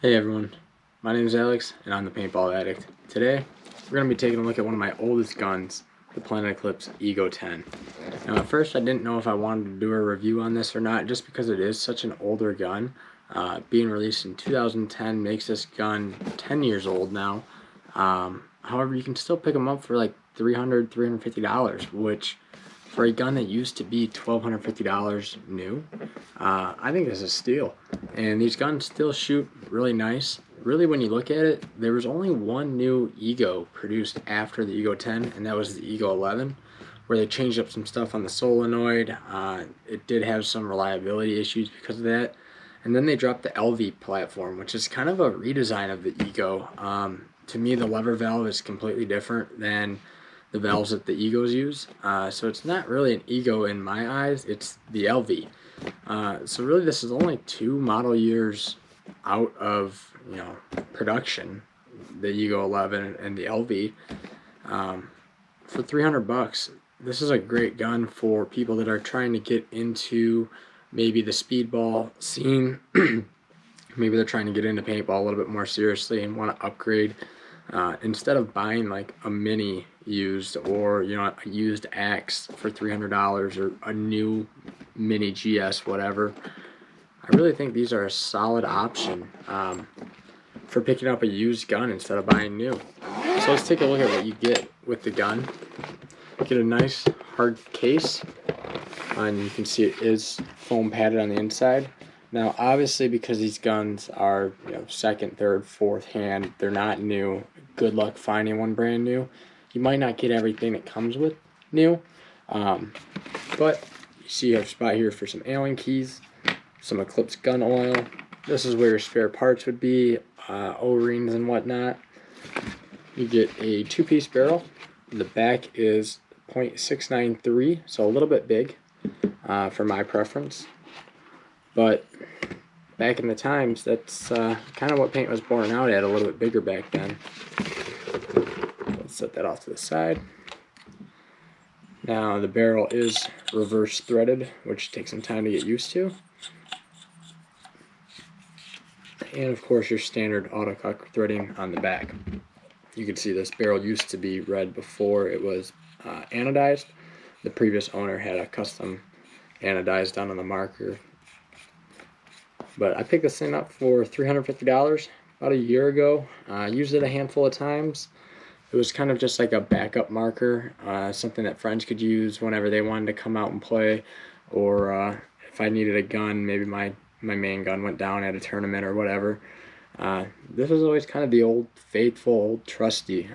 Hey everyone, my name is Alex and I'm the Paintball Addict. Today, we're going to be taking a look at one of my oldest guns, the Planet Eclipse Ego10. Now at first I didn't know if I wanted to do a review on this or not just because it is such an older gun. Being released in 2010 makes this gun 10 years old now. However, you can still pick them up for like $300, $350, which for a gun that used to be $1,250 new, I think this is a steal. And these guns still shoot really nice. Really, when you look at it, there was only one new Ego produced after the Ego10, and that was the Ego11, where they changed up some stuff on the solenoid. It did have some reliability issues because of that. And then they dropped the LV platform, which is kind of a redesign of the Ego. To me, the lever valve is completely different than the valves that the Egos use. So it's not really an Ego in my eyes, it's the LV. So really this is only 2 model years out of production, the Ego 11 and the LV. For 300 bucks, this is a great gun for people that are trying to get into maybe the speedball scene. Maybe they're trying to get into paintball a little bit more seriously and want to upgrade. Instead of buying like a mini used or a used axe for $300 or a new mini GS whatever, I really think these are a solid option for picking up a used gun instead of buying new. So let's take a look at what you get with the gun. Get a nice hard case, and you can see it is foam padded on the inside. Now obviously because these guns are second, third, fourth hand, they're not new. Good luck finding one brand new. You might not get everything that comes with new, but you see you have a spot here for some Allen keys, some Eclipse gun oil. This is where your spare parts would be, O-rings and whatnot. You get a 2-piece barrel. The back is .693, so a little bit big for my preference. But back in the times, that's kind of what paint was born out at, a little bit bigger back then. Let's set that off to the side. Now the barrel is reverse threaded, which takes some time to get used to. And of course your standard auto cock threading on the back. You can see this barrel used to be red before it was anodized. The previous owner had a custom anodized down on the marker. But I picked this thing up for $350 about a year ago. I used it a handful of times. It was kind of just like a backup marker, something that friends could use whenever they wanted to come out and play, or if I needed a gun, maybe my main gun went down at a tournament or whatever. This was always kind of the old faithful, old trusty.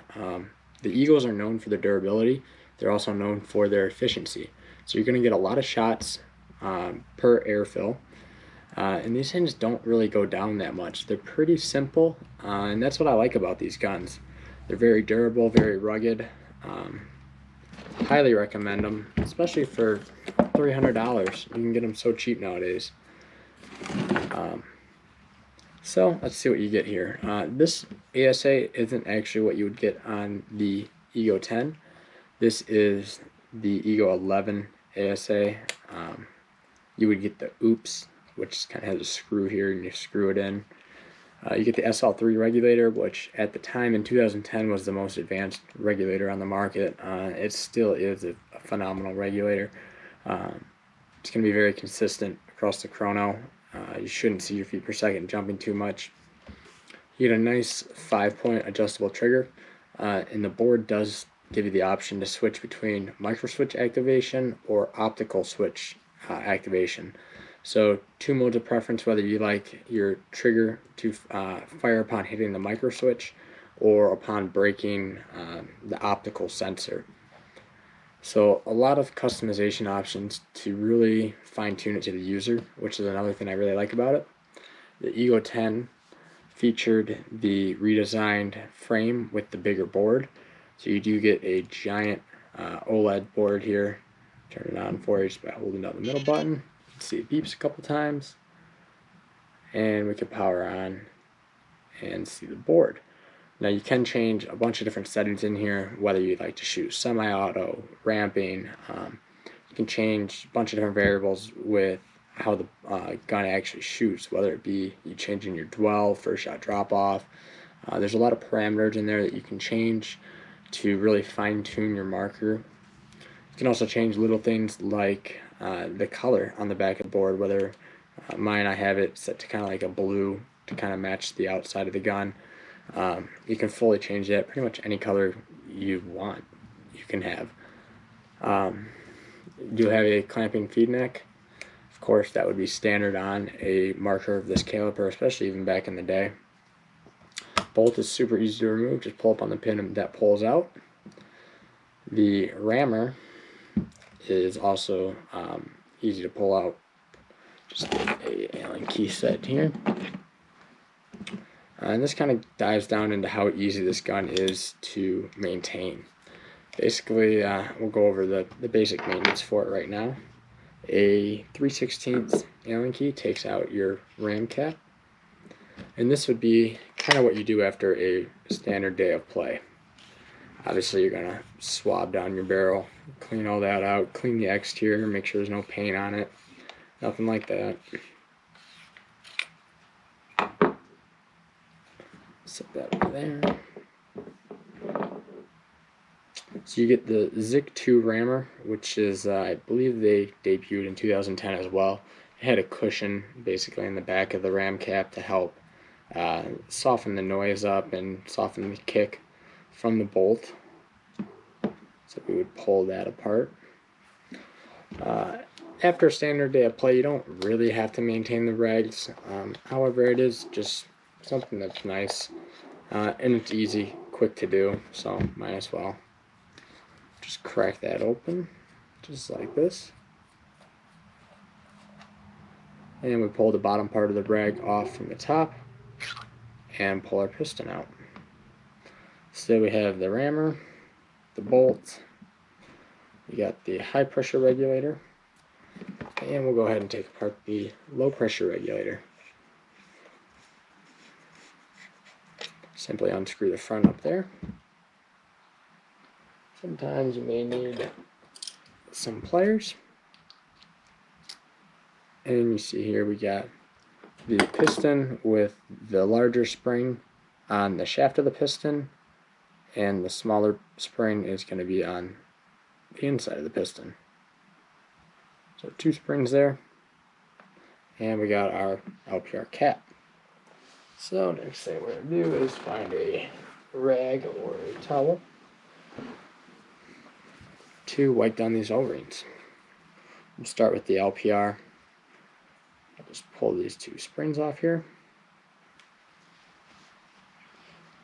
The Eagles are known for their durability. They're also known for their efficiency. So you're going to get a lot of shots per airfill. And these things don't really go down that much. They're pretty simple, and that's what I like about these guns. They're very durable, very rugged. Highly recommend them, especially for $300. You can get them so cheap nowadays. So let's see what you get here. This ASA isn't actually what you would get on the Ego 10. This is the Ego 11 ASA. You would get the Oops, which kind of has a screw here, and you screw it in. You get the SL3 regulator, which at the time in 2010 was the most advanced regulator on the market. It still is a phenomenal regulator. It's going to be very consistent across the chrono. You shouldn't see your feet per second jumping too much. You get a nice 5-point adjustable trigger, and the board does give you the option to switch between micro switch activation or optical switch activation. So 2 modes of preference, whether you like your trigger to fire upon hitting the micro switch or upon breaking the optical sensor. So a lot of customization options to really fine-tune it to the user, which is another thing I really like about it. The Ego 10 featured the redesigned frame with the bigger board. So you do get a giant OLED board here. Turn it on for you just by holding down the middle button. See it beeps a couple times, and we can power on and see the board. Now you can change a bunch of different settings in here, whether you'd like to shoot semi-auto, ramping. You can change a bunch of different variables with how the gun actually shoots, whether it be you changing your dwell, first shot drop off. There's a lot of parameters in there that you can change to really fine tune your marker. You can also change little things like the color on the back of the board, whether mine I have it set to kind of like a blue to kind of match the outside of the gun. You can fully change that. Pretty much any color you want you can have. You have a clamping feed neck. Of course, that would be standard on a marker of this caliper, especially even back in the day. Bolt is super easy to remove. Just pull up on the pin and that pulls out. The rammer is also easy to pull out. Just a Allen key set here. And this kind of dives down into how easy this gun is to maintain. Basically, we'll go over the basic maintenance for it right now. A 3/16 Allen key takes out your ram cap. And this would be kind of what you do after a standard day of play. Obviously, you're going to swab down your barrel, clean all that out, clean the exterior, make sure there's no paint on it, nothing like that. Set that over there. So you get the Zik 2 rammer, which is, I believe they debuted in 2010 as well. It had a cushion basically in the back of the ram cap to help soften the noise up and soften the kick from the bolt. So we would pull that apart. After a standard day of play, you don't really have to maintain the regs. However, it is just something that's nice, and it's easy, quick to do, so might as well. Just crack that open, just like this. And we pull the bottom part of the rag off from the top and pull our piston out. So we have the rammer, the bolt, we got the high pressure regulator, and we'll go ahead and take apart the low pressure regulator. Simply unscrew the front up there. Sometimes you may need some pliers. And you see here we got the piston with the larger spring on the shaft of the piston, and the smaller spring is going to be on the inside of the piston. So 2 springs there, and we got our LPR cap. So next thing we're going to do is find a rag or a towel to wipe down these O-rings. We'll start with the LPR. I'll just pull these 2 springs off here.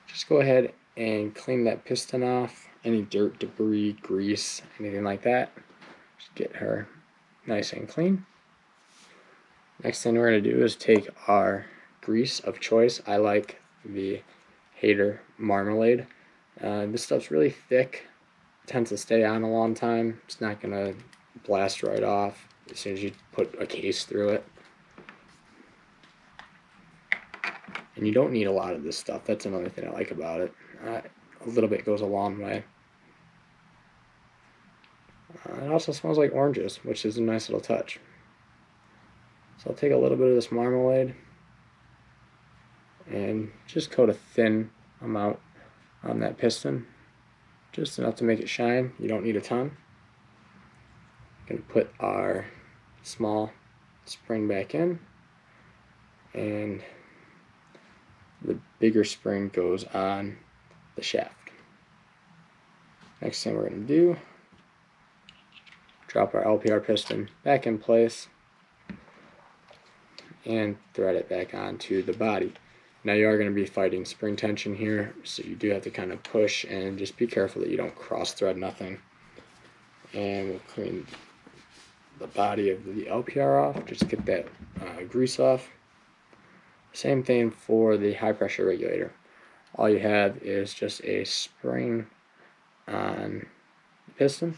Just go ahead and clean that piston off. Any dirt, debris, grease, anything like that. Just get her nice and clean. Next thing we're going to do is take our grease of choice. I like the Hater Marmalade. This stuff's really thick. It tends to stay on a long time. It's not going to blast right off as soon as you put a case through it. And you don't need a lot of this stuff. That's another thing I like about it. A little bit goes a long way. It also smells like oranges, which is a nice little touch. So I'll take a little bit of this marmalade and just coat a thin amount on that piston. Just enough to make it shine. You don't need a ton. Going to put our small spring back in, and the bigger spring goes on the shaft. Next thing we're going to do, drop our LPR piston back in place and thread it back onto the body. Now you are going to be fighting spring tension here, so you do have to kind of push and just be careful that you don't cross thread nothing. And we'll clean the body of the LPR off, just get that grease off. Same thing for the high pressure regulator. All you have is just a spring on the piston.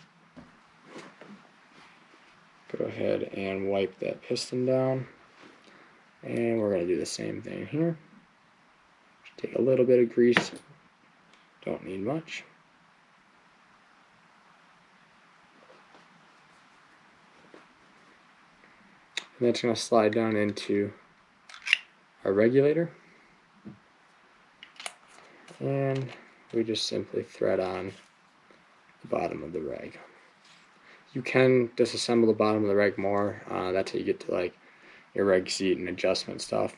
Go ahead and wipe that piston down, and we're going to do the same thing here. Just take a little bit of grease, don't need much. And that's going to slide down into our regulator. And we just simply thread on the bottom of the reg. You can disassemble the bottom of the reg more. That's how you get to like your reg seat and adjustment stuff.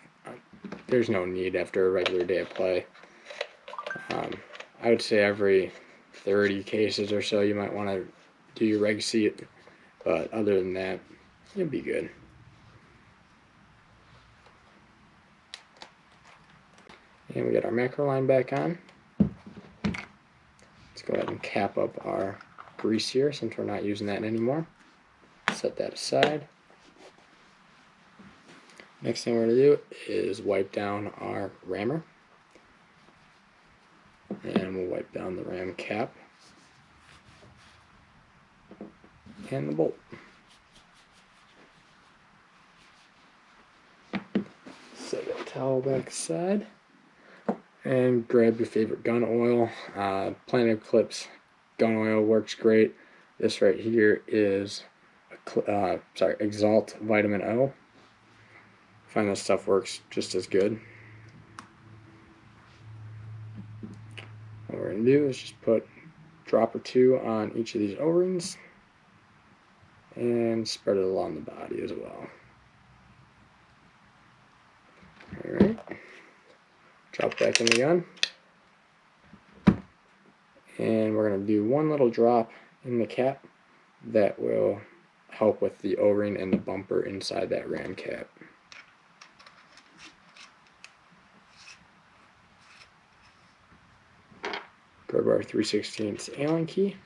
There's no need after a regular day of play. I would say every 30 cases or so you might want to do your reg seat, but other than that, you'll be good. And we got our macro line back on. Let's go ahead and cap up our grease here since we're not using that anymore. Set that aside. Next thing we're going to do is wipe down our rammer. And we'll wipe down the ram cap and the bolt. Set that towel back aside and grab your favorite gun oil. Planet Eclipse gun oil works great. This right here is Exalt Vitamin O. I find this stuff works just as good. What we're going to do is just put a drop or two on each of these O-rings and spread it along the body as well. Alright, drop back in the gun, and we're going to do one little drop in the cap that will help with the O-ring and the bumper inside that ram cap. Grab our 3/16 Allen key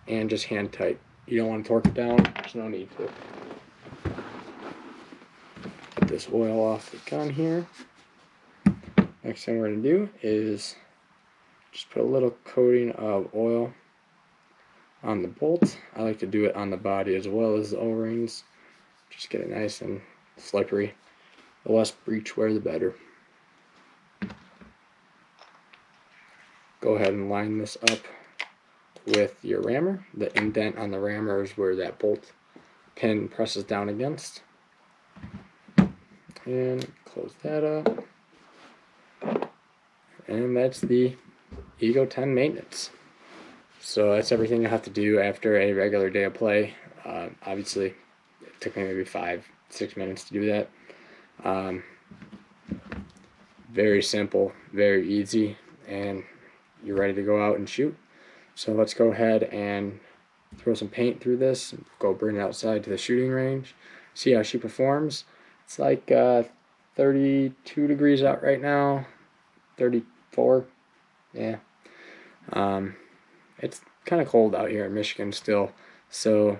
and just hand tight. You don't want to torque it down, there's no need to. Get this oil off the gun here. Next thing we're going to do is just put a little coating of oil on the bolt. I like to do it on the body as well as the O-rings. Just get it nice and slippery. The less breach wear, the better. Go ahead and line this up with your rammer. The indent on the rammer is where that bolt pin presses down against. And close that up. And that's the Ego10 maintenance. So that's everything you have to do after a regular day of play. Obviously, it took me maybe 5-6 minutes to do that. Very simple, very easy, and you're ready to go out and shoot. So let's go ahead and throw some paint through this, go bring it outside to the shooting range, see how she performs. It's like 32 degrees out right now, 34, yeah. It's kind of cold out here in Michigan still, so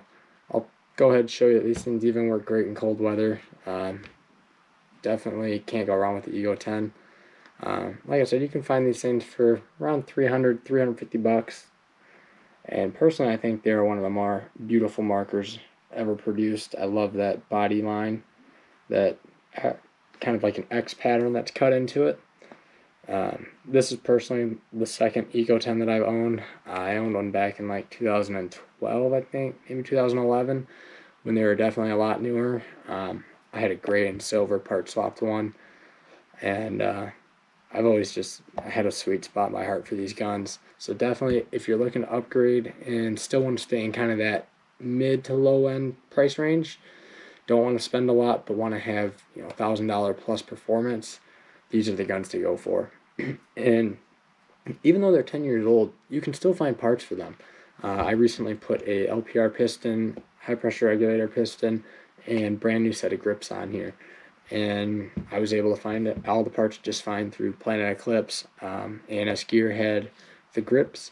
I'll go ahead and show you that these things even work great in cold weather. Definitely can't go wrong with the Ego10. Like I said, you can find these things for around $300-$350. And personally, I think they're one of the more beautiful markers ever produced. I love that body line, that kind of like an X pattern that's cut into it. This is personally the second Ego10 that I've owned. I owned one back in like 2012, I think, maybe 2011, when they were definitely a lot newer. I had a gray and silver part swapped one, and I've always just had a sweet spot in my heart for these guns. So definitely, if you're looking to upgrade and still want to stay in kind of that mid to low end price range, don't want to spend a lot but want to have, you know, $1,000 plus performance, these are the guns to go for. And even though they're 10 years old, you can still find parts for them. I recently put a LPR piston, high pressure regulator piston, and brand new set of grips on here. And I was able to find all the parts just fine through Planet Eclipse. ANS Gear had the grips,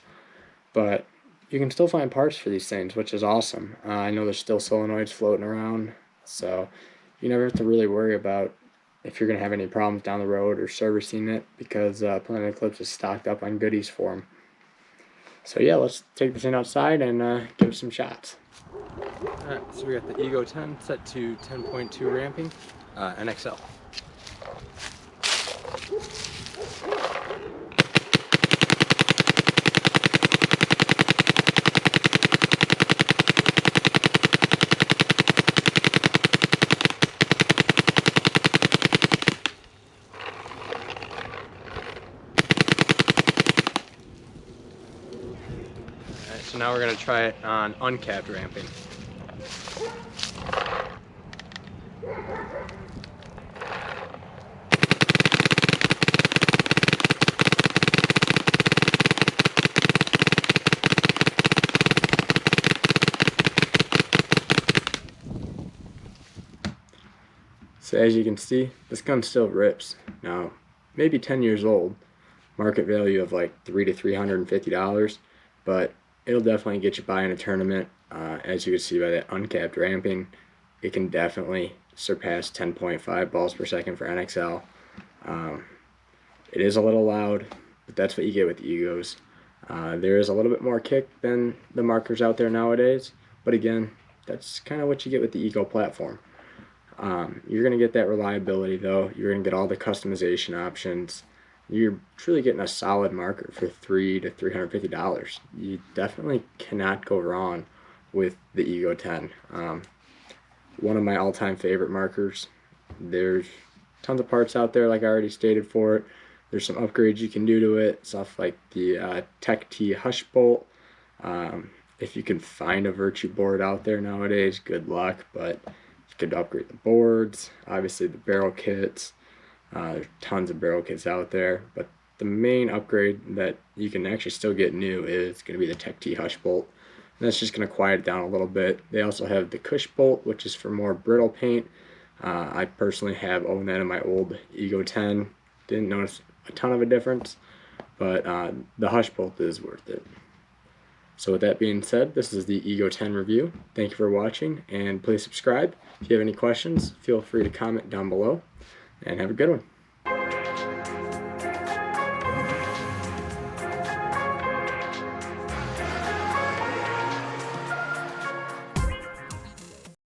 but you can still find parts for these things, which is awesome. I know there's still solenoids floating around, so you never have to really worry about if you're going to have any problems down the road or servicing it, because Planet Eclipse is stocked up on goodies for them. So yeah, let's take this thing outside and give it some shots. Alright, so we got the Ego10 set to 10.2 ramping. NXL. So now we're going to try it on uncapped ramping. So as you can see, this gun still rips. Now, maybe 10 years old, market value of like $300 to $350, but it'll definitely get you by in a tournament. As you can see by that uncapped ramping, it can definitely surpass 10.5 balls per second for NXL. It is a little loud, but that's what you get with the Egos. There is a little bit more kick than the markers out there nowadays, but again, that's kind of what you get with the Ego platform. You're going to get that reliability though. You're going to get all the customization options. You're truly getting a solid marker for $300 to $350. You definitely cannot go wrong with the Ego10. One of my all-time favorite markers. There's tons of parts out there, like I already stated, for it. There's some upgrades you can do to it, stuff like the Tech T Hush Bolt. If you can find a Virtue board out there nowadays, good luck, but you could upgrade the boards, obviously the barrel kits. There's tons of barrel kits out there, but the main upgrade that you can actually still get new is going to be the Tech T Hush Bolt. And that's just going to quiet it down a little bit. They also have the Cush Bolt, which is for more brittle paint. I personally have owned that in my old Ego10. Didn't notice a ton of a difference, but the Hush Bolt is worth it. So with that being said, this is the Ego10 review. Thank you for watching, and please subscribe. If you have any questions, feel free to comment down below, and have a good one.